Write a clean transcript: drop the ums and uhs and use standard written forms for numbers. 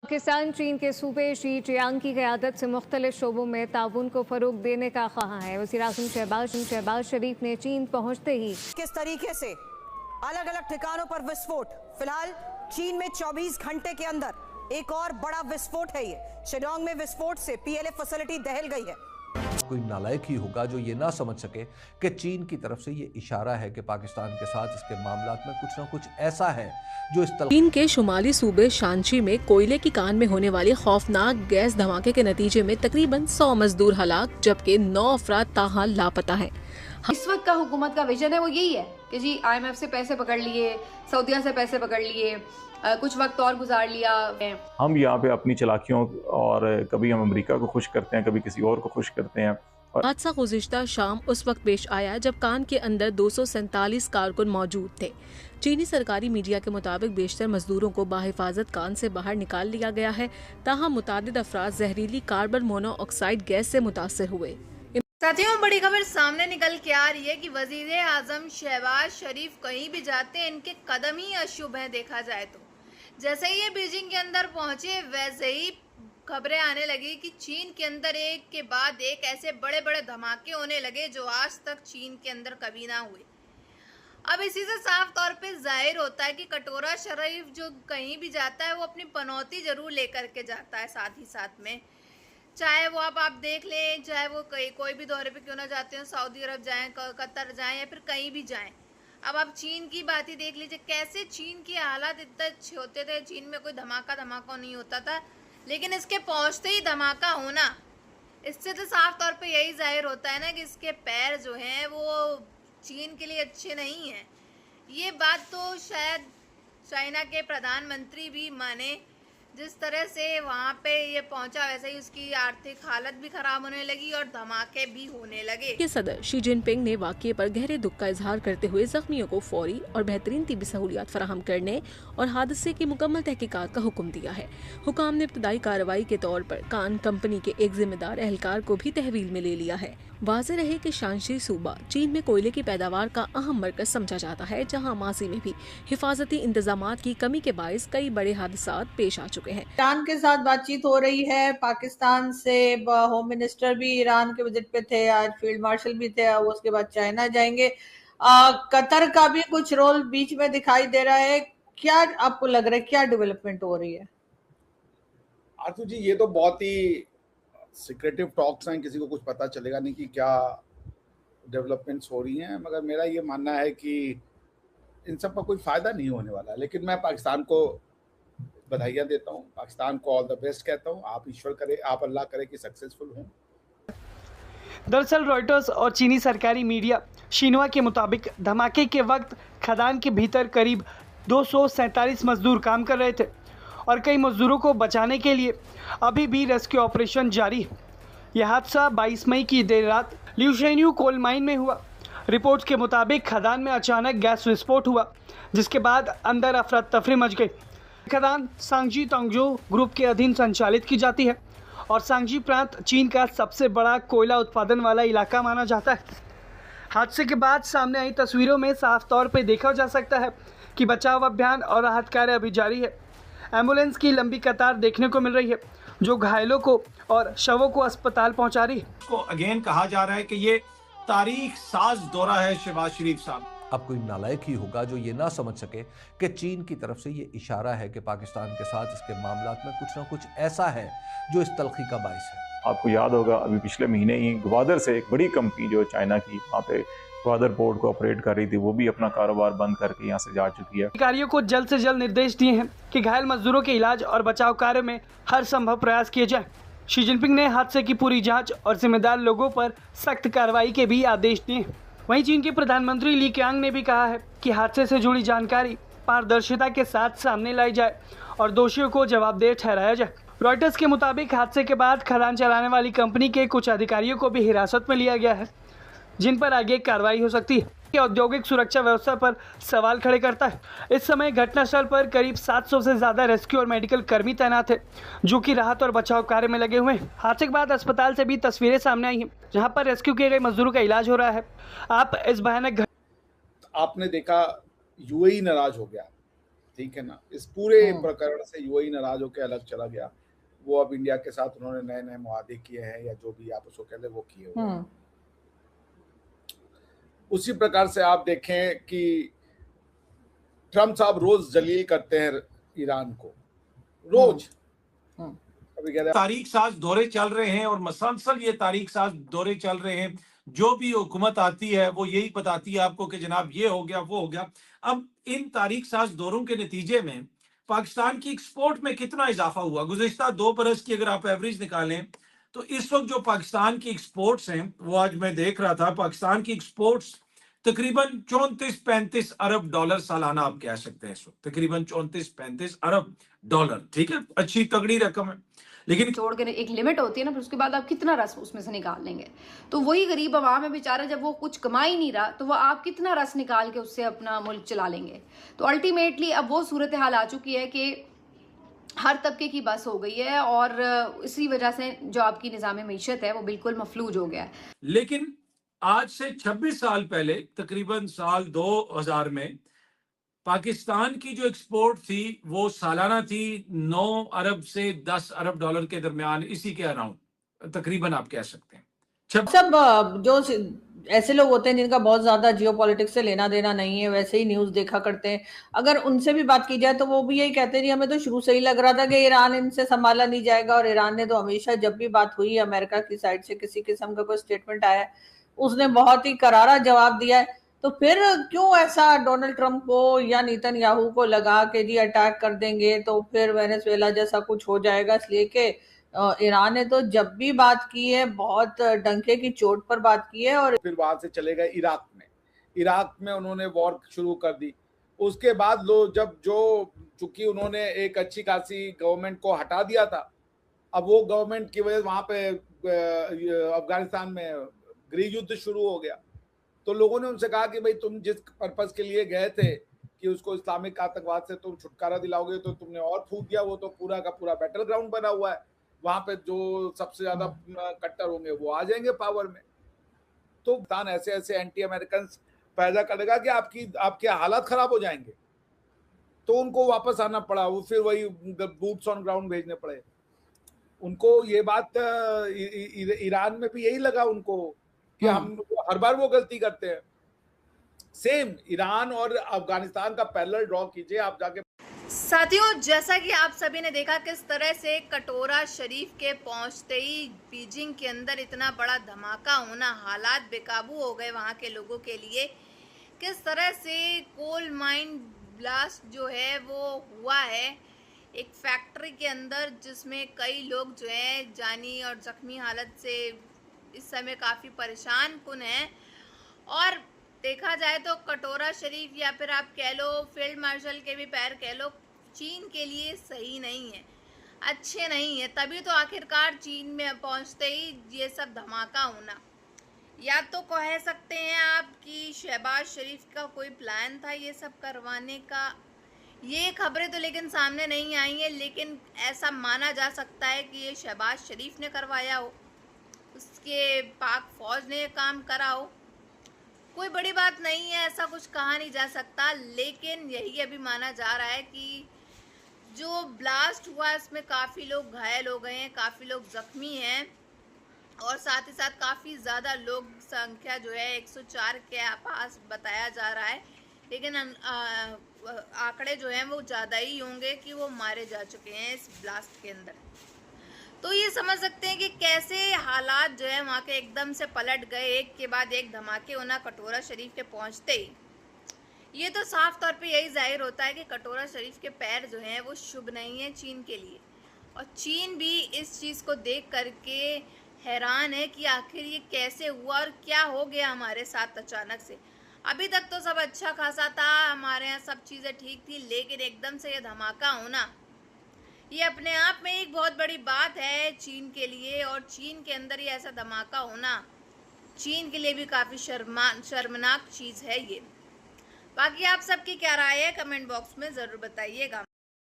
पाकिस्तान चीन के सूबे शी जियांग की क़यादत से मुख्तलिफ शोबों में ताउन को फ़रोग़ देने का कहा है। वज़ीर-ए-आज़म शहबाज शरीफ ने चीन पहुँचते ही किस तरीके से अलग अलग ठिकानों पर विस्फोट, फिलहाल चीन में 24 घंटे के अंदर एक और बड़ा विस्फोट है। ये शिलांग में विस्फोट से पीएलए फैसिलिटी दहल गई है। कोई नालायक ही होगा जो ये ना समझ सके कि चीन की तरफ से ये इशारा है कि पाकिस्तान के साथ इसके मामलात में कुछ ना कुछ ऐसा है जो इस चीन के शुमाली सूबे शांची में कोयले की कान में होने वाली खौफनाक गैस धमाके के नतीजे में तकरीबन 100 मजदूर हलाक जबकि 9 अफराद ताहाल लापता हैं। इस वक्त का हुकूमत का विजन है वो यही है कि जी IMF से पैसे पकड़ लिए, सऊदीया से पैसे पकड़ लिए, कुछ वक्त और गुजार लिया। हम यहाँ पे अपनी चालाकियों और कभी हम अमेरिका को खुश करते हैं, कभी किसी और को खुश करते हैं। हादसा गुज़िश्ता शाम उस वक्त पेश आया जब कान के अंदर 247 कारकुन मौजूद थे। चीनी सरकारी मीडिया के मुताबिक बेशतर मजदूरों को बाहिफाजत कान से बाहर निकाल लिया गया है, ताहम मुतादिद अफराद जहरीली कार्बन मोनोऑक्साइड गैस से मुतासर हुए। साथियों, बड़ी खबर सामने निकल के आ रही है कि वज़ीर-ए-आज़म शहबाज शरीफ कहीं भी जाते हैं इनके कदम ही अशुभ हैं। देखा जाए तो जैसे ही ये बीजिंग के अंदर पहुंचे वैसे ही खबरें आने लगी कि चीन के अंदर एक के बाद एक ऐसे बड़े बड़े धमाके होने लगे जो आज तक चीन के अंदर कभी ना हुए। अब इसी से साफ तौर पे जाहिर होता है कि कटोरा शरीफ जो कहीं भी जाता है वो अपनी पनौती जरूर लेकर के जाता है साथ ही साथ में, चाहे वो आप देख लें, चाहे वो कोई भी दौरे पे क्यों ना जाते हो, सऊदी अरब जाएं, कतर जाएं या फिर कहीं भी जाएं। अब आप चीन की बात ही देख लीजिए, कैसे चीन के हालात इतने अच्छे होते थे, चीन में कोई धमाका नहीं होता था, लेकिन इसके पहुंचते ही धमाका होना, इससे तो साफ तौर पे यही जाहिर होता है ना कि इसके पैर जो हैं वो चीन के लिए अच्छे नहीं हैं। ये बात तो शायद चाइना के प्रधानमंत्री भी माने। जिस तरह से वहाँ पे ये पहुंचा वैसे ही उसकी आर्थिक हालत भी खराब होने लगी और धमाके भी होने लगे। के सदर शी जिनपिंग ने वाक़ये पर गहरे दुख का इजहार करते हुए जख्मियों को फौरी और बेहतरीन तिब्बी सहूलियात फराहम करने और हादसे की मुकम्मल तहकीकात का हुक्म दिया है। हुकाम ने इब्तदाई कार्रवाई के तौर पर कान कंपनी के एक जिम्मेदार एहलकार को भी तहवील में ले लिया है। वाज़ेह रहे कि शांशी सूबा चीन में कोयले की पैदावार का अहम मरकज समझा जाता है, जहां माजी में भी हिफाजती इंतजामात की कमी के बायस कई बड़े हादसात पेश आ चुके हैं। ईरान के साथ बातचीत हो रही है, पाकिस्तान से होम मिनिस्टर भी ईरान के विजिट पे थे, आज फील्ड मार्शल भी थे, उसके बाद चाइना जाएंगे। कतर का भी कुछ रोल बीच में दिखाई दे रहा है। क्या आपको लग रहा है, क्या डेवलपमेंट हो रही है? आरती जी, ये तो बहुत ही सीक्रेटिव टॉक्स हैं, किसी को कुछ पता चलेगा नहीं कि क्या डेवलपमेंट्स हो रही हैं, मगर मेरा ये मानना है कि इन सब का कोई फ़ायदा नहीं होने वाला। लेकिन मैं पाकिस्तान को बधाइयाँ देता हूँ, पाकिस्तान को ऑल द बेस्ट कहता हूँ। आप ईश्वर करे, आप अल्लाह करे कि सक्सेसफुल हों। दरअसल रॉयटर्स और चीनी सरकारी मीडिया शिन्हुआ के मुताबिक धमाके के वक्त खदान के भीतर करीब 247 मजदूर काम कर रहे थे और कई मजदूरों को बचाने के लिए अभी भी रेस्क्यू ऑपरेशन जारी है। यह हादसा 22 मई की देर रात ल्यूशेन्यू कोल माइन में हुआ। रिपोर्ट्स के मुताबिक खदान में अचानक गैस विस्फोट हुआ, जिसके बाद अंदर अफरा तफरी मच गई। खदान सांगजी तोंगजो ग्रुप के अधीन संचालित की जाती है और सांगजी प्रांत चीन का सबसे बड़ा कोयला उत्पादन वाला इलाका माना जाता है। हादसे के बाद सामने आई तस्वीरों में साफ तौर पर देखा जा सकता है कि बचाव अभियान और राहत कार्य अभी जारी है। एम्बुलेंस की लंबी कतार देखने को मिल रही है जो घायलों को और शवों को अस्पताल पहुंचा रही है। को अगेन कहा जा रहा है कि ये तारीख साज दौरा है शहबाज शरीफ साहब। अब कोई नालायक ही होगा जो ये ना समझ सके कि चीन की तरफ से ये इशारा है कि पाकिस्तान के साथ इसके मामलात में कुछ ना कुछ ऐसा है जो इस तलखी का बायस है। आपको याद होगा अभी पिछले महीने ही ग्वादर से एक बड़ी कंपनी जो चाइना की वहाँ पे ग्वादर पोर्ट को ऑपरेट कर रही थी, वो भी अपना कारोबार बंद करके यहाँ से जा चुकी है। अधिकारियों को जल्द से जल्द निर्देश दिए हैं कि घायल मजदूरों के इलाज और बचाव कार्य में हर संभव प्रयास किए जाए। शी जिनपिंग ने हादसे की पूरी जांच और जिम्मेदार लोगों पर सख्त कार्रवाई के भी आदेश दिए। वहीं चीन के प्रधानमंत्री ली क्यांग ने भी कहा है कि हादसे से जुड़ी जानकारी पारदर्शिता के साथ सामने लाई जाए और दोषियों को जवाबदेह ठहराया जाए। रॉयटर्स के मुताबिक हादसे के बाद खदान चलाने वाली कंपनी के कुछ अधिकारियों को भी हिरासत में लिया गया है, जिन पर आगे कार्रवाई हो सकती है। औद्योगिक सुरक्षा व्यवस्था पर सवाल खड़े करता है। इस समय घटनास्थल पर करीब 700 से ज़्यादा रेस्क्यू और मेडिकल कर्मी तैनात हैं, जो कि राहत और बचाव कार्य में लगे हुए हैं। हादसे के बाद अस्पताल से भी तस्वीरें सामने आई हैं, जहां पर रेस्क्यू किए गए मजदूरों का इलाज हो रहा है। आप इस भयानक आपने देखा यूएई नाराज हो गया, ठीक है ना। इस पूरे प्रकरण से यूएई नाराज होकर अलग चला गया। वो अब इंडिया के साथ उन्होंने नए नए मुआदे किए हैं या जो भी आप उसको कह ले वो किए हुए हैं। उसी प्रकार से आप देखें कि ट्रम्प साहब रोज जलील करते हैं ईरान को, रोज। अभी कह रहे तारीख साज दौरे चल रहे हैं और मसलसल ये तारीख साज दौरे चल रहे हैं। जो भी हुकूमत आती है वो यही बताती है आपको कि जनाब ये हो गया वो हो गया। अब इन तारीख साज दौरों के नतीजे में पाकिस्तान की एक्सपोर्ट में कितना इजाफा हुआ गुज़िश्ता 2 बरस की अगर आप एवरेज निकालें तो इस वक्त जो पाकिस्तान की एक्सपोर्ट्स हैं वो आज मैं देख रहा था, पाकिस्तान की एक्सपोर्ट्स तकरीबन 34-35 अरब डॉलर सालाना आप कह सकते हैं। इस वक्त तकरीबन 34-35 अरब डॉलर, ठीक है, अच्छी तगड़ी रकम है। लेकिन छोड़ के एक लिमिट होती है ना, फिर उसके बाद आप कितना रस उसमें से निकाल लेंगे। तो वही गरीब आवाम है बेचारा, जब वो कुछ कमा ही नहीं रहा तो वो आप कितना रस निकाल के उससे अपना मुल्क चला लेंगे। तो अल्टीमेटली अब वो सूरत हाल आ चुकी है कि हर तबके की बस हो गई है और इसी वजह से जो आपकी निज़ाम मईशत है वो बिल्कुल मफलूज हो गया है। लेकिन आज से 26 साल पहले तकरीबन साल 2000 में पाकिस्तान की जो एक्सपोर्ट थी वो सालाना थी 9 अरब से 10 अरब डॉलर के दरमियान, इसी के अराउंड तकरीबन आप कह सकते हैं। सब जो ऐसे लोग होते हैं जिनका बहुत ज्यादा जियोपॉलिटिक्स से लेना देना नहीं है, वैसे ही न्यूज देखा करते हैं, अगर उनसे भी बात की जाए तो वो भी यही कहते हैं जी हमें तो शुरू से ही लग रहा था कि ईरान इनसे संभाला नहीं जाएगा। और ईरान ने तो हमेशा जब भी बात हुई अमेरिका की साइड से किसी किस्म का कोई स्टेटमेंट आया उसने बहुत ही करारा जवाब दिया है। तो फिर क्यों ऐसा डोनाल्ड ट्रंप को या नेतन्याहू को लगा कि जी अटैक कर देंगे तो फिर वेनेजुएला जैसा कुछ हो जाएगा, इसलिए कि ईरान ने तो जब भी बात की है बहुत डंके की चोट पर बात की है। और फिर वहां से चले गए इराक में उन्होंने वॉर शुरू कर दी। उसके बाद चूंकि उन्होंने एक अच्छी खासी गवर्नमेंट को हटा दिया था, अब वो गवर्नमेंट की वजह वहां पे अफगानिस्तान में गृह युद्ध शुरू हो गया। तो लोगों ने उनसे कहा कि भाई तुम जिस पर्पस के लिए गए थे कि उसको इस्लामिक आतंकवाद से तुम छुटकारा दिलाओगे, तो तुमने और फूक दिया। वो तो पूरा का पूरा बैटल ग्राउंड बना हुआ है, वहां पे जो सबसे ज्यादा कट्टर होंगे वो आ जाएंगे पावर में। तो पाकिस्तान ऐसे ऐसे एंटी अमेरिकन पैदा करेगा कि आपके हालात खराब हो जाएंगे। तो उनको वापस आना पड़ा, वो फिर वही बूट्स ऑन ग्राउंड भेजने पड़े उनको। ये बात ईरान में भी यही लगा उनको कि हम हर बार वो गलती करते हैं। सेम ईरान और अफगानिस्तान का पैरेलल ड्रॉ कीजिए आप जाके। साथियों, जैसा कि आप सभी ने देखा किस तरह से कटोरा शरीफ के पहुंचते ही बीजिंग के अंदर इतना बड़ा धमाका होना, हालात बेकाबू हो गए वहां के लोगों के लिए। किस तरह से कोल माइन ब्लास्ट जो है वो हुआ है एक फैक्ट्री के अंदर, जिसमें कई लोग जो है जानी और जख्मी हालत से इस समय काफ़ी परेशान कुन हैं। और देखा जाए तो कटोरा शरीफ या फिर आप कह लो फील्ड मार्शल के भी पैर कह लो, चीन के लिए सही नहीं है, अच्छे नहीं है। तभी तो आखिरकार चीन में पहुंचते ही ये सब धमाका होना। या तो कह सकते हैं आप कि शहबाज शरीफ का कोई प्लान था ये सब करवाने का। ये खबरें तो लेकिन सामने नहीं आई हैं, लेकिन ऐसा माना जा सकता है कि ये शहबाज शरीफ ने करवाया हो, उसके पाक फौज ने काम करा हो। कोई बड़ी बात नहीं है, ऐसा कुछ कहा नहीं जा सकता, लेकिन यही अभी माना जा रहा है कि जो ब्लास्ट हुआ इसमें काफ़ी लोग घायल हो गए हैं, काफ़ी लोग जख्मी हैं और साथ ही साथ काफ़ी ज़्यादा लोग, संख्या जो है 104 के पास बताया जा रहा है, लेकिन आंकड़े जो हैं वो ज़्यादा ही होंगे कि वो मारे जा चुके हैं इस ब्लास्ट के अंदर। तो ये समझ सकते हैं कि कैसे हालात जो है वहाँ के एकदम से पलट गए, एक के बाद एक धमाके होना कटोरा शरीफ के पहुँचते ही। ये तो साफ तौर पे यही जाहिर होता है कि कटोरा शरीफ के पैर जो हैं वो शुभ नहीं है चीन के लिए। और चीन भी इस चीज़ को देख करके हैरान है कि आखिर ये कैसे हुआ और क्या हो गया हमारे साथ अचानक से। अभी तक तो सब अच्छा खासा था, हमारे यहाँ सब चीज़ें ठीक थी, लेकिन एकदम से ये धमाका होना, ये अपने आप में एक बहुत बड़ी बात है चीन के लिए। और चीन के अंदर ये ऐसा धमाका होना चीन के लिए भी काफ़ी शर्मनाक चीज़ है ये। बाकी आप सबकी क्या राय है कमेंट बॉक्स में ज़रूर बताइएगा।